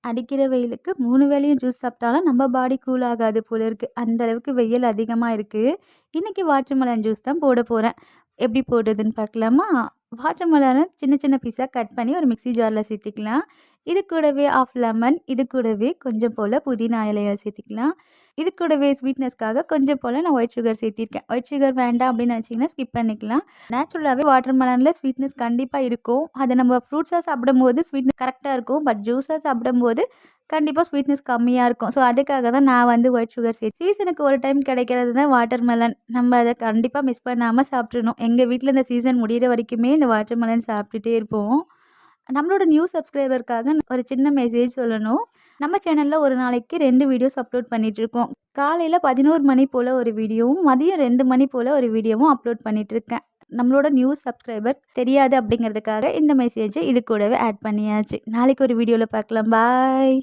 அடிக்கிற வெயிலுக்கு 3 வேளையும் ஜூஸ் சாப்பிட்டாலும் நம்ம பாடி கூல் ஆகாது போல இருக்கு. அந்த அளவுக்கு வெயில் அதிகமா இருக்கு. இன்னைக்கு வாட்டர்மெலன் ஜூஸ் தான் போட போறேன். எப்படி போடுறதுன்னு பார்க்கலாமா? வாட்டர்மெலன சின்ன சின்ன பீஸா கட் பண்ணி ஒரு மிக்ஸி ஜார்ல சேர்த்துக்கலாம். இது கூடவே 1/2 லெமன், இது கூடவே கொஞ்சம் போல புதினா இலைகள் சேர்த்துக்கலாம். இது கூடவே ஸ்வீட்னஸ்க்காக கொஞ்சம் போல நான் ஒயிட் சுகர் சேர்த்திருக்கேன். ஒயிட் சுகர் வேண்டாம் அப்படின்னு நினச்சிங்கன்னா ஸ்கிப் பண்ணிக்கலாம். நேச்சுரலாவே வாட்டர்மெலன்ல ஸ்வீட்னஸ் கண்டிப்பா இருக்கும். அத நம்ம ஃப்ரூட்ஸா சாப்பிடும்போது ஸ்வீட்னஸ் கரெக்ட்டா இருக்கும். பட் ஜூஸா சாப்பிடும்போது கண்டிப்பா ஸ்வீட்னஸ் கம்மியா இருக்கும். ஸோ அதுக்காக தான் நான் வந்து ஒயிட் சுகர் சீசனுக்கு ஒரு டைம் கிடைக்கிறது தான் வாட்டர்மெலன். நம்ம அத கண்டிப்பா மிஸ் பண்ணாம சாப்பிட்றணும். எங்க வீட்ல இந்த சீசன் முடியிற வரைக்குமே இந்த வாட்டர்மெலன் சாப்பிட்டுட்டே இருப்போம். நம்மளோட நியூ சப்ஸ்கிரைபருக்காக ஒரு சின்ன மெசேஜ் சொல்லணும். நம்ம சேனல்ல ஒரு நாளைக்கு 2 வீடியோஸ் அப்லோட் பண்ணிட்டுருக்கோம். காலையில 11 மணி போல ஒரு வீடியோவும், மதியம் 2 மணி போல ஒரு வீடியோவும் அப்லோட் பண்ணிட்டுருக்கேன். நம்மளோட நியூ சப்ஸ்கிரைபர் தெரியாது அப்படிங்கிறதுக்காக இந்த மெசேஜை இது கூடவே ஆட் பண்ணியாச்சு. நாளைக்கு ஒரு வீடியோல பார்க்கலாம். பாய்.